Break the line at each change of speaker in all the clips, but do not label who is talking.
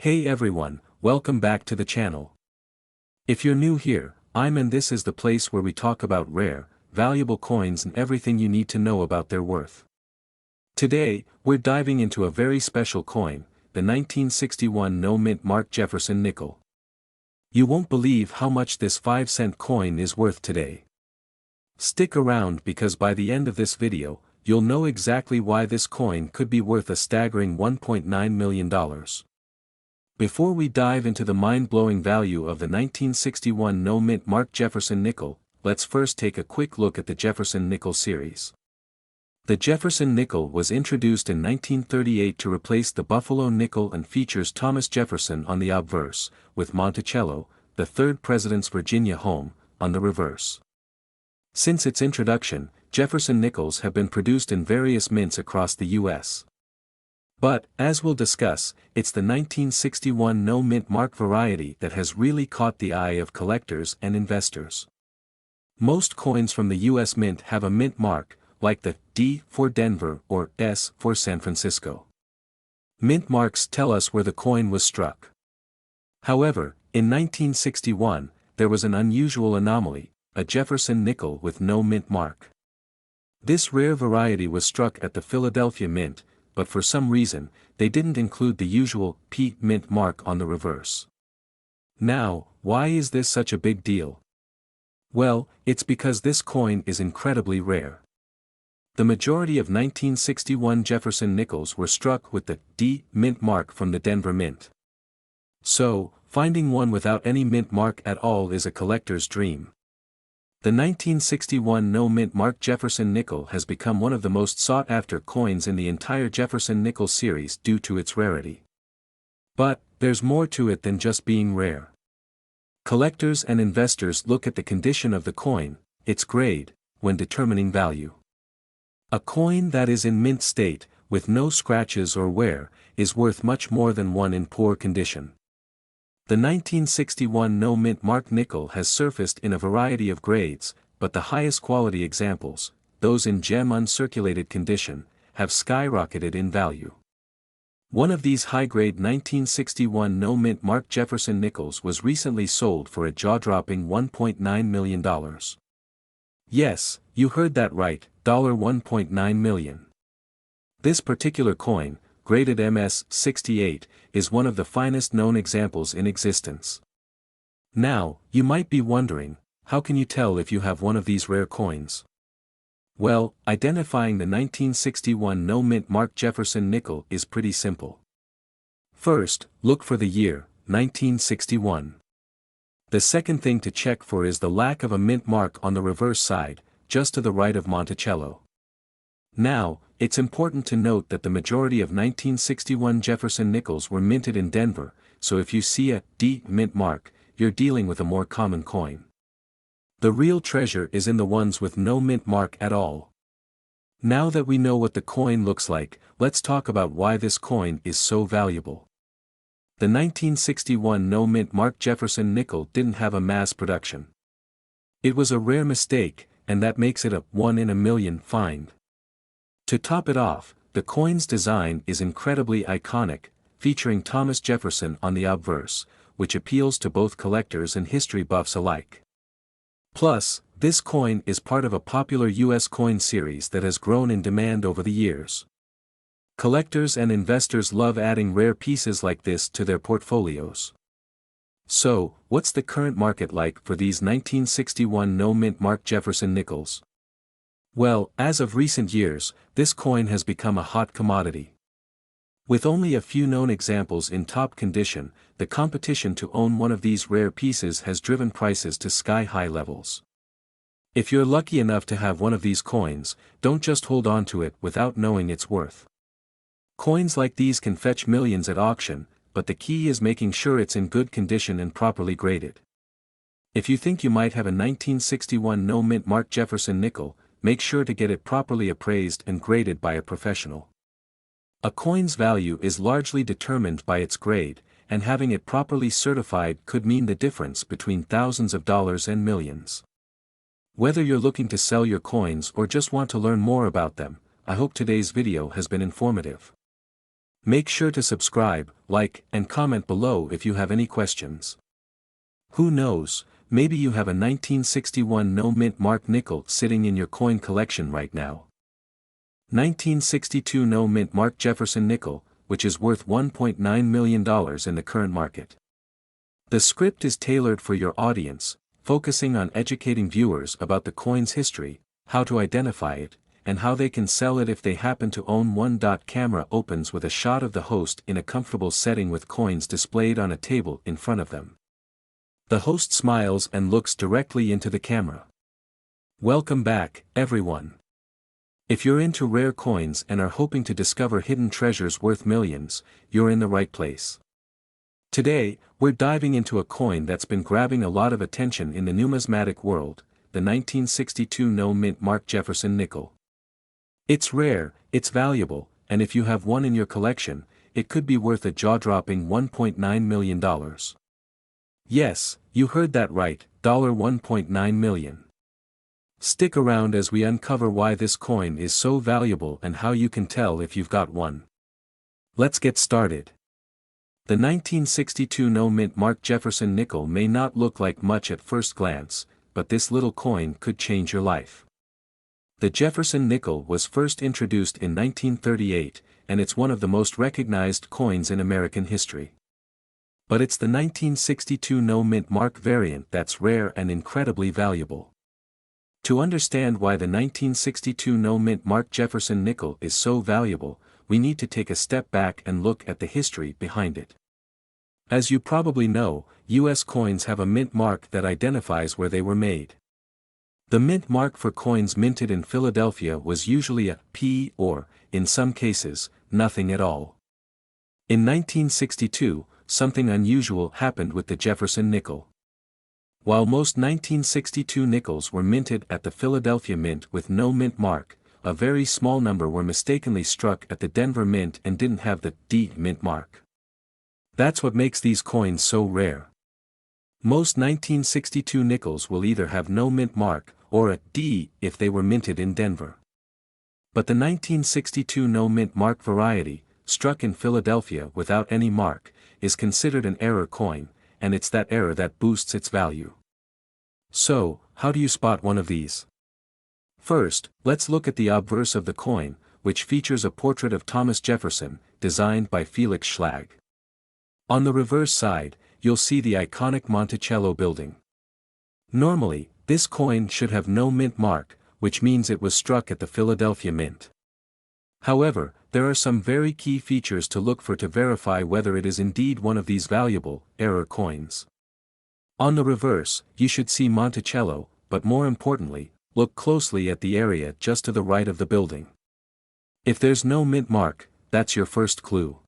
Hey everyone, welcome back to the channel. If you're new here, and this is the place where we talk about rare, valuable coins and everything you need to know about their worth. Today, we're diving into a very special coin, the 1961 no-mint mark Jefferson nickel. You won't believe how much this 5-cent coin is worth today. Stick around because by the end of this video, you'll know exactly why this coin could be worth a staggering $1.9 million. Before we dive into the mind-blowing value of the 1961 no-mint mark Jefferson nickel, let's first take a quick look at the Jefferson nickel series. The Jefferson nickel was introduced in 1938 to replace the Buffalo nickel and features Thomas Jefferson on the obverse, with Monticello, the third president's Virginia home, on the reverse. Since its introduction, Jefferson nickels have been produced in various mints across the U.S. But, as we'll discuss, it's the 1961 no-mint mark variety that has really caught the eye of collectors and investors. Most coins from the U.S. Mint have a mint mark, like the D for Denver or S for San Francisco. Mint marks tell us where the coin was struck. However, in 1961, there was an unusual anomaly, a Jefferson nickel with no mint mark. This rare variety was struck at the Philadelphia Mint, but for some reason, they didn't include the usual P mint mark on the reverse. Now, why is this such a big deal? Well, it's because this coin is incredibly rare. The majority of 1961 Jefferson nickels were struck with the D mint mark from the Denver Mint. So, finding one without any mint mark at all is a collector's dream. The 1961 no-mint mark Jefferson nickel has become one of the most sought-after coins in the entire Jefferson nickel series due to its rarity. But, there's more to it than just being rare. Collectors and investors look at the condition of the coin, its grade, when determining value. A coin that is in mint state, with no scratches or wear, is worth much more than one in poor condition. The 1961 no-mint mark nickel has surfaced in a variety of grades, but the highest quality examples, those in gem uncirculated condition, have skyrocketed in value. One of these high-grade 1961 no-mint mark Jefferson nickels was recently sold for a jaw-dropping $1.9 million. Yes, you heard that right, $1.9 million. This particular coin, graded MS-68, is one of the finest known examples in existence. Now, you might be wondering, how can you tell if you have one of these rare coins? Well, identifying the 1961 no-mint mark Jefferson nickel is pretty simple. First, look for the year, 1961. The second thing to check for is the lack of a mint mark on the reverse side, just to the right of Monticello. Now, it's important to note that the majority of 1961 Jefferson nickels were minted in Denver, so if you see a D mint mark, you're dealing with a more common coin. The real treasure is in the ones with no mint mark at all. Now that we know what the coin looks like, let's talk about why this coin is so valuable. The 1961 no mint mark Jefferson nickel didn't have a mass production. It was a rare mistake, and that makes it a 1 in a million find. To top it off, the coin's design is incredibly iconic, featuring Thomas Jefferson on the obverse, which appeals to both collectors and history buffs alike. Plus, this coin is part of a popular U.S. coin series that has grown in demand over the years. Collectors and investors love adding rare pieces like this to their portfolios. So, what's the current market like for these 1961 no-mint mark Jefferson nickels? Well, as of recent years, this coin has become a hot commodity. With only a few known examples in top condition, the competition to own one of these rare pieces has driven prices to sky-high levels. If you're lucky enough to have one of these coins, don't just hold on to it without knowing its worth. Coins like these can fetch millions at auction, but the key is making sure it's in good condition and properly graded. If you think you might have a 1961 no-mint mark Jefferson nickel, make sure to get it properly appraised and graded by a professional. A coin's value is largely determined by its grade, and having it properly certified could mean the difference between thousands of dollars and millions. Whether you're looking to sell your coins or just want to learn more about them, I hope today's video has been informative. Make sure to subscribe, like, and comment below if you have any questions. Who knows, maybe you have a 1961 no-mint mark nickel sitting in your coin collection right now. 1962 no-mint mark Jefferson nickel, which is worth $1.9 million in the current market. The script is tailored for your audience, focusing on educating viewers about the coin's history, how to identify it, and how they can sell it if they happen to own one. Camera opens with a shot of the host in a comfortable setting with coins displayed on a table in front of them. The host smiles and looks directly into the camera. Welcome back, everyone. If you're into rare coins and are hoping to discover hidden treasures worth millions, you're in the right place. Today, we're diving into a coin that's been grabbing a lot of attention in the numismatic world, the 1962 no-mint mark Jefferson nickel. It's rare, it's valuable, and if you have one in your collection, it could be worth a jaw-dropping $1.9 million. Yes, you heard that right, $1.9 million. Stick around as we uncover why this coin is so valuable and how you can tell if you've got one. Let's get started. The 1962 no-mint mark Jefferson nickel may not look like much at first glance, but this little coin could change your life. The Jefferson nickel was first introduced in 1938, and it's one of the most recognized coins in American history. But it's the 1962 no-mint mark variant that's rare and incredibly valuable. To understand why the 1962 no-mint mark Jefferson nickel is so valuable, we need to take a step back and look at the history behind it. As you probably know, U.S. coins have a mint mark that identifies where they were made. The mint mark for coins minted in Philadelphia was usually a P or, in some cases, nothing at all. In 1962, something unusual happened with the Jefferson nickel. While most 1962 nickels were minted at the Philadelphia Mint with no mint mark, a very small number were mistakenly struck at the Denver Mint and didn't have the D mint mark. That's what makes these coins so rare. Most 1962 nickels will either have no mint mark, or a D if they were minted in Denver. But the 1962 no mint mark variety, struck in Philadelphia without any mark, is considered an error coin, and it's that error that boosts its value. So, how do you spot one of these? First, let's look at the obverse of the coin, which features a portrait of Thomas Jefferson, designed by Felix Schlag. On the reverse side, you'll see the iconic Monticello building. Normally, this coin should have no mint mark, which means it was struck at the Philadelphia Mint. However, there are some very key features to look for to verify whether it is indeed one of these valuable, error coins. On the reverse, you should see Monticello, but more importantly, look closely at the area just to the right of the building. If there's no mint mark, that's your first clue.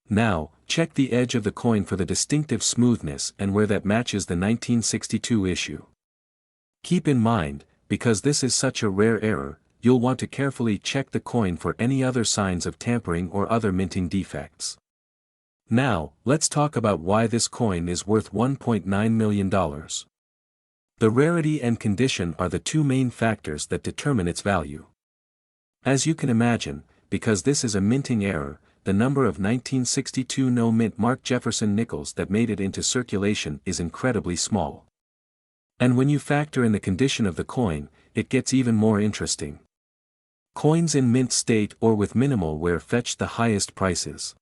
Now, check the edge of the coin for the distinctive smoothness and where that matches the 1962 issue. Keep in mind, because this is such a rare error, you'll want to carefully check the coin for any other signs of tampering or other minting defects. Now, let's talk about why this coin is worth $1.9 million. The rarity and condition are the two main factors that determine its value. As you can imagine, because this is a minting error, the number of 1962 no-mint mark Jefferson nickels that made it into circulation is incredibly small. And when you factor in the condition of the coin, it gets even more interesting. Coins in mint state or with minimal wear fetch the highest prices.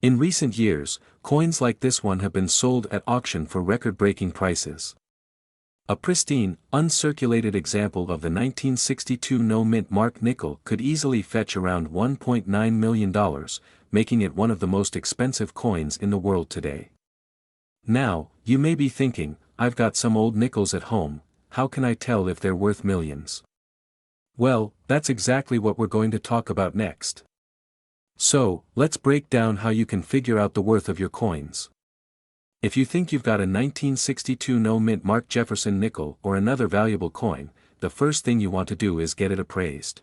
In recent years, coins like this one have been sold at auction for record-breaking prices. A pristine, uncirculated example of the 1962 no-mint mark nickel could easily fetch around $1.9 million, making it one of the most expensive coins in the world today. Now, you may be thinking, I've got some old nickels at home, how can I tell if they're worth millions? Well, that's exactly what we're going to talk about next. So, let's break down how you can figure out the worth of your coins. If you think you've got a 1962 no-mint mark Jefferson nickel or another valuable coin, the first thing you want to do is get it appraised.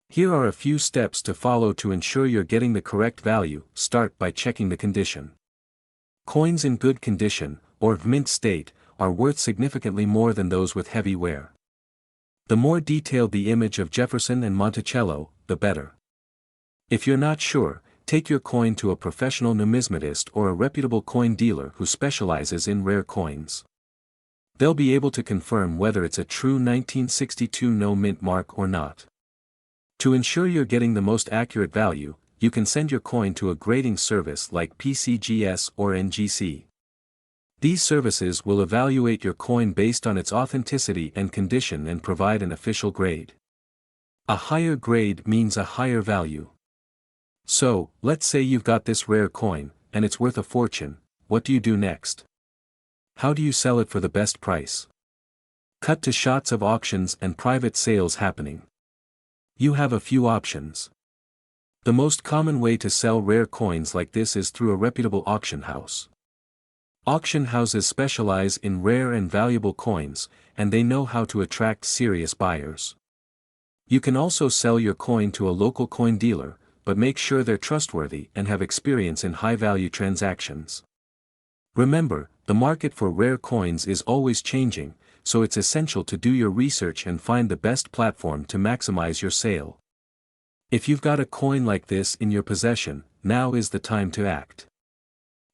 Here are a few steps to follow to ensure you're getting the correct value. Start by checking the condition. Coins in good condition, or mint state, are worth significantly more than those with heavy wear. The more detailed the image of Jefferson and Monticello, the better. If you're not sure, take your coin to a professional numismatist or a reputable coin dealer who specializes in rare coins. They'll be able to confirm whether it's a true 1962 no mint mark or not. To ensure you're getting the most accurate value, you can send your coin to a grading service like PCGS or NGC. These services will evaluate your coin based on its authenticity and condition and provide an official grade. A higher grade means a higher value. So, let's say you've got this rare coin, and it's worth a fortune. What do you do next? How do you sell it for the best price? Cut to shots of auctions and private sales happening. You have a few options. The most common way to sell rare coins like this is through a reputable auction house. Auction houses specialize in rare and valuable coins, and they know how to attract serious buyers. You can also sell your coin to a local coin dealer, but make sure they're trustworthy and have experience in high-value transactions. Remember, the market for rare coins is always changing, so it's essential to do your research and find the best platform to maximize your sale. If you've got a coin like this in your possession, now is the time to act.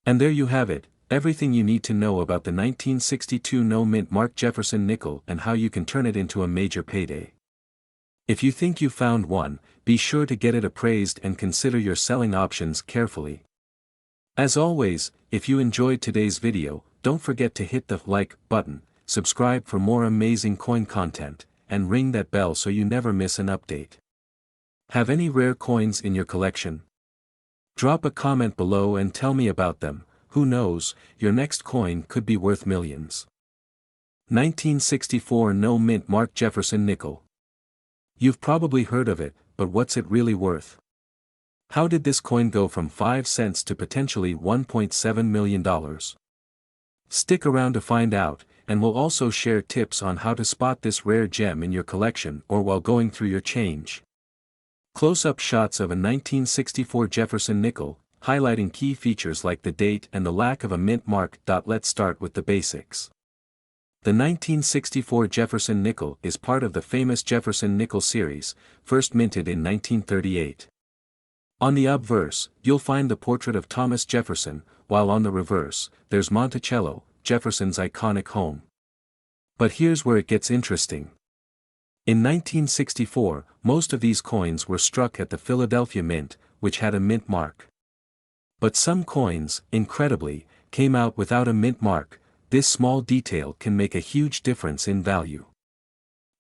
And there you have it, everything you need to know about the 1962 no mint mark Jefferson nickel and how you can turn it into a major payday. If you think you found one, be sure to get it appraised and consider your selling options carefully. As always, if you enjoyed today's video, don't forget to hit the like button, subscribe for more amazing coin content, and ring that bell so you never miss an update. Have any rare coins in your collection? Drop a comment below and tell me about them. Who knows, your next coin could be worth millions. 1964 no mint mark Jefferson nickel. You've probably heard of it, but what's it really worth? How did this coin go from 5 cents to potentially $1.7 million? Stick around to find out, and we'll also share tips on how to spot this rare gem in your collection or while going through your change. Close-up shots of a 1964 Jefferson nickel, highlighting key features like the date and the lack of a mint mark. Let's start with the basics. The 1964 Jefferson nickel is part of the famous Jefferson nickel series, first minted in 1938. On the obverse, you'll find the portrait of Thomas Jefferson, while on the reverse, there's Monticello, Jefferson's iconic home. But here's where it gets interesting. In 1964, most of these coins were struck at the Philadelphia Mint, which had a mint mark. But some coins, incredibly, came out without a mint mark. This small detail can make a huge difference in value.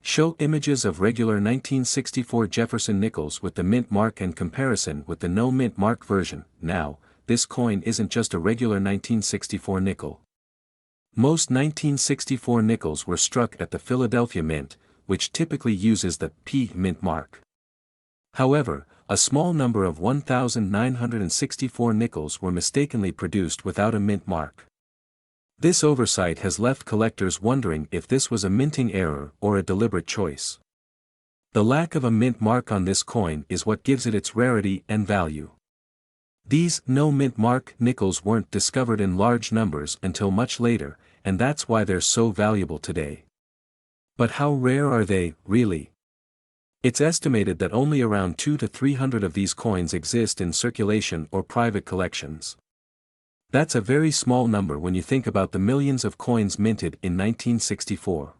Show images of regular 1964 Jefferson nickels with the mint mark and comparison with the no mint mark version. Now, this coin isn't just a regular 1964 nickel. Most 1964 nickels were struck at the Philadelphia Mint, which typically uses the P mint mark. However, a small number of 1,964 nickels were mistakenly produced without a mint mark. This oversight has left collectors wondering if this was a minting error or a deliberate choice. The lack of a mint mark on this coin is what gives it its rarity and value. These no mint mark nickels weren't discovered in large numbers until much later, and that's why they're so valuable today. But how rare are they, really? It's estimated that only around 200 to 300 of these coins exist in circulation or private collections. That's a very small number when you think about the millions of coins minted in 1964.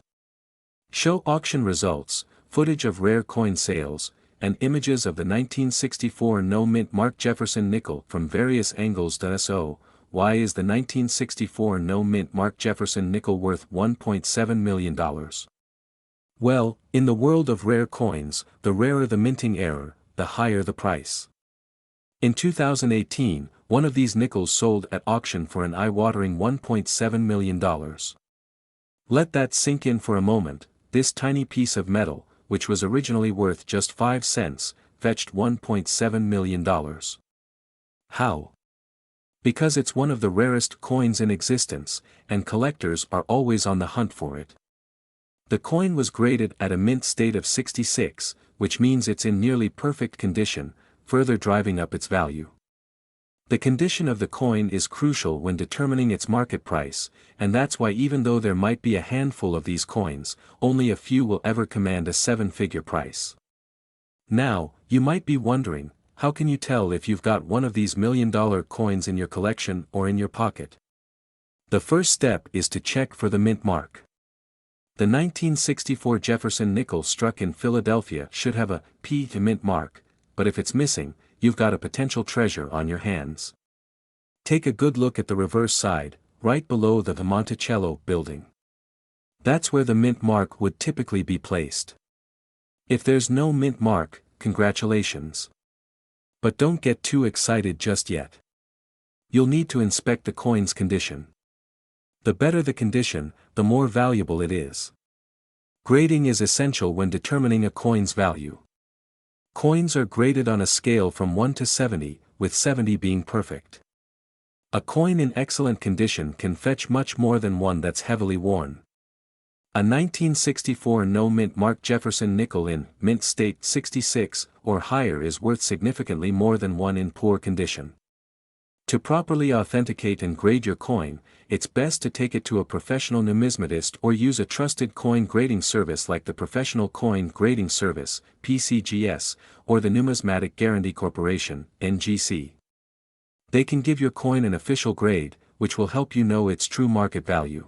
Show auction results, footage of rare coin sales, and images of the 1964 no mint mark Jefferson nickel from various angles. So, why is the 1964 no mint mark Jefferson nickel worth $1.7 million? Well, in the world of rare coins, the rarer the minting error, the higher the price. In 2018, one of these nickels sold at auction for an eye-watering $1.7 million. Let that sink in for a moment. This tiny piece of metal, which was originally worth just 5 cents, fetched $1.7 million. How? Because it's one of the rarest coins in existence, and collectors are always on the hunt for it. The coin was graded at a mint state of 66, which means it's in nearly perfect condition, further driving up its value. The condition of the coin is crucial when determining its market price, and that's why even though there might be a handful of these coins, only a few will ever command a 7-figure price. Now, you might be wondering, how can you tell if you've got one of these $1,000,000 coins in your collection or in your pocket? The first step is to check for the mint mark. The 1964 Jefferson nickel struck in Philadelphia should have a P mint mark, but if it's missing, you've got a potential treasure on your hands. Take a good look at the reverse side, right below the Monticello building. That's where the mint mark would typically be placed. If there's no mint mark, congratulations. But don't get too excited just yet. You'll need to inspect the coin's condition. The better the condition, the more valuable it is. Grading is essential when determining a coin's value. Coins are graded on a scale from 1 to 70, with 70 being perfect. A coin in excellent condition can fetch much more than one that's heavily worn. A 1964 no-mint mark Jefferson nickel in mint state 66 or higher is worth significantly more than one in poor condition. To properly authenticate and grade your coin, it's best to take it to a professional numismatist or use a trusted coin grading service like the Professional Coin Grading Service, PCGS, or the Numismatic Guarantee Corporation, NGC. They can give your coin an official grade, which will help you know its true market value.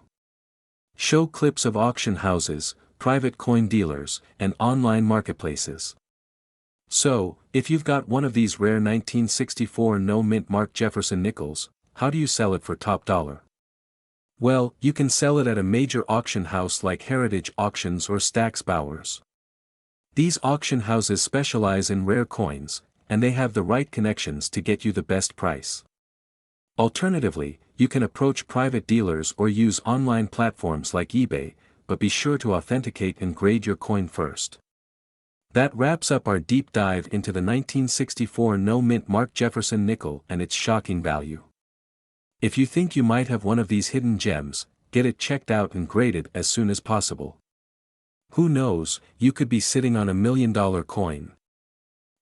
Show clips of auction houses, private coin dealers, and online marketplaces. So, if you've got one of these rare 1964 no-mint mark Jefferson nickels, how do you sell it for top dollar? Well, you can sell it at a major auction house like Heritage Auctions or Stack's Bowers. These auction houses specialize in rare coins, and they have the right connections to get you the best price. Alternatively, you can approach private dealers or use online platforms like eBay, but be sure to authenticate and grade your coin first. That wraps up our deep dive into the 1964 no-mint mark Jefferson nickel and its shocking value. If you think you might have one of these hidden gems, get it checked out and graded as soon as possible. Who knows, you could be sitting on a $1,000,000 coin.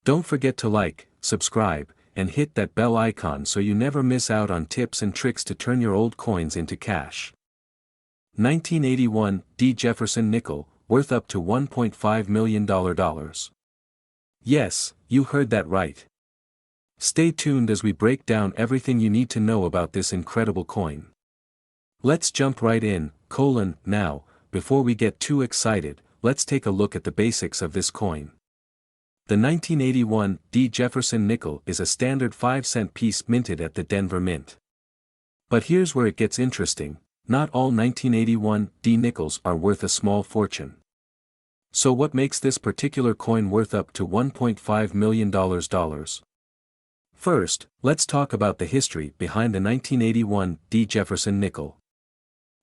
Don't forget to like, subscribe, and hit that bell icon so you never miss out on tips and tricks to turn your old coins into cash. 1981 D. Jefferson nickel, worth up to $1.5 million. Yes, you heard that right. Stay tuned as we break down everything you need to know about this incredible coin. Let's jump right in, now, before we get too excited, let's take a look at the basics of this coin. The 1981 D. Jefferson nickel is a standard 5-cent piece minted at the Denver Mint. But here's where it gets interesting, not all 1981 D nickels are worth a small fortune. So what makes this particular coin worth up to $1.5 million? First, let's talk about the history behind the 1981 D. Jefferson nickel.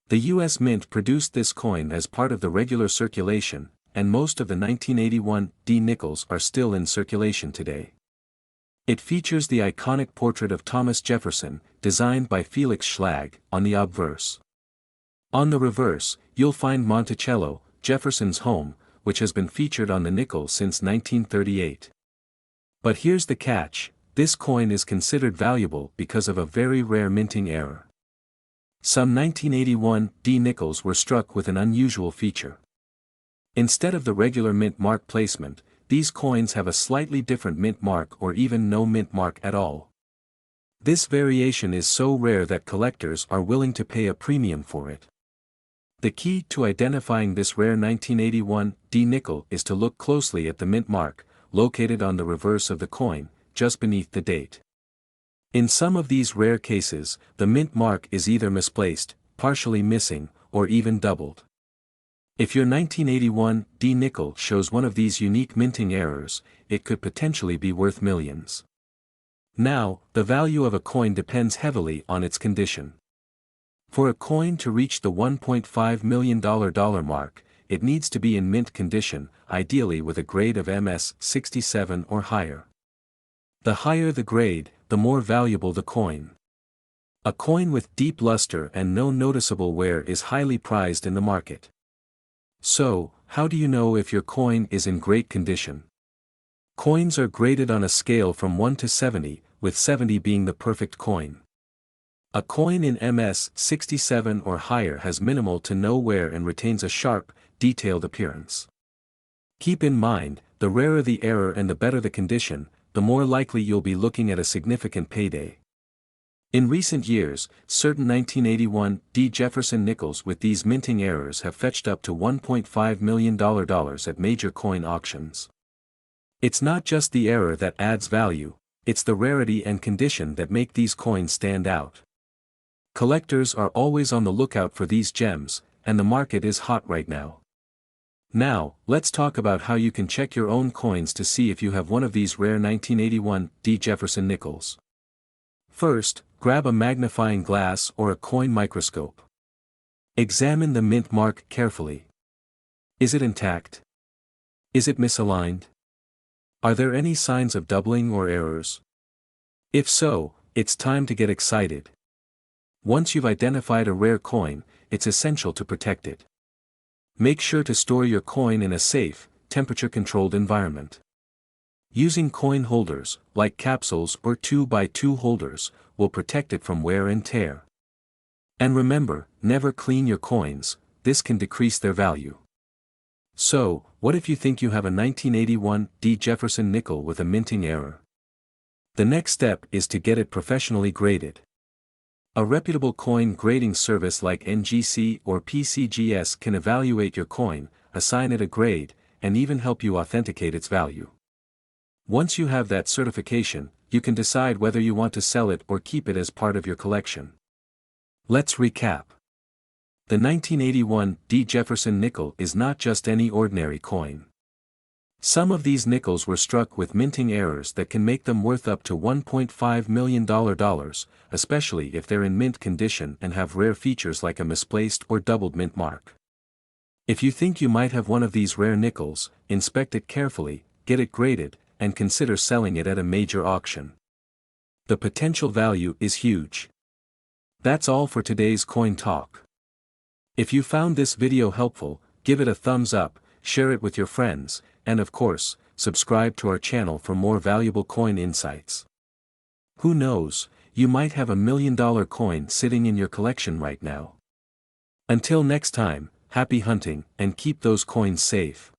The U.S. Mint produced this coin as part of the regular circulation, and most of the 1981 D nickels are still in circulation today. It features the iconic portrait of Thomas Jefferson, designed by Felix Schlag, on the obverse. On the reverse, you'll find Monticello, Jefferson's home, which has been featured on the nickel since 1938. But here's the catch, this coin is considered valuable because of a very rare minting error. Some 1981 D nickels were struck with an unusual feature. Instead of the regular mint mark placement, these coins have a slightly different mint mark or even no mint mark at all. This variation is so rare that collectors are willing to pay a premium for it. The key to identifying this rare 1981 D nickel is to look closely at the mint mark, located on the reverse of the coin, just beneath the date. In some of these rare cases, the mint mark is either misplaced, partially missing, or even doubled. If your 1981 D nickel shows one of these unique minting errors, it could potentially be worth millions. Now, the value of a coin depends heavily on its condition. For a coin to reach the $1.5 million mark, it needs to be in mint condition, ideally with a grade of MS 67 or higher. The higher the grade, the more valuable the coin. A coin with deep luster and no noticeable wear is highly prized in the market. So, how do you know if your coin is in great condition? Coins are graded on a scale from 1 to 70, with 70 being the perfect coin. A coin in MS 67 or higher has minimal to no wear and retains a sharp, detailed appearance. Keep in mind, the rarer the error and the better the condition, the more likely you'll be looking at a significant payday. In recent years, certain 1981 D. Jefferson nickels with these minting errors have fetched up to $1.5 million at major coin auctions. It's not just the error that adds value, it's the rarity and condition that make these coins stand out. Collectors are always on the lookout for these gems, and the market is hot right now. Now, let's talk about how you can check your own coins to see if you have one of these rare 1981 D. Jefferson nickels. First, grab a magnifying glass or a coin microscope. Examine the mint mark carefully. Is it intact? Is it misaligned? Are there any signs of doubling or errors? If so, it's time to get excited. Once you've identified a rare coin, it's essential to protect it. Make sure to store your coin in a safe, temperature-controlled environment. Using coin holders, like capsules or 2x2 holders, will protect it from wear and tear. And remember, never clean your coins, this can decrease their value. So, what if you think you have a 1981 D. Jefferson nickel with a minting error? The next step is to get it professionally graded. A reputable coin grading service like NGC or PCGS can evaluate your coin, assign it a grade, and even help you authenticate its value. Once you have that certification, you can decide whether you want to sell it or keep it as part of your collection. Let's recap. The 1981 D. Jefferson nickel is not just any ordinary coin. Some of these nickels were struck with minting errors that can make them worth up to $1.5 million, especially if they're in mint condition and have rare features like a misplaced or doubled mint mark. If you think you might have one of these rare nickels, inspect it carefully, get it graded, and consider selling it at a major auction. The potential value is huge. That's all for today's coin talk. If you found this video helpful, give it a thumbs up, share it with your friends, and of course, subscribe to our channel for more valuable coin insights. Who knows, you might have $1 million coin sitting in your collection right now. Until next time, happy hunting and keep those coins safe.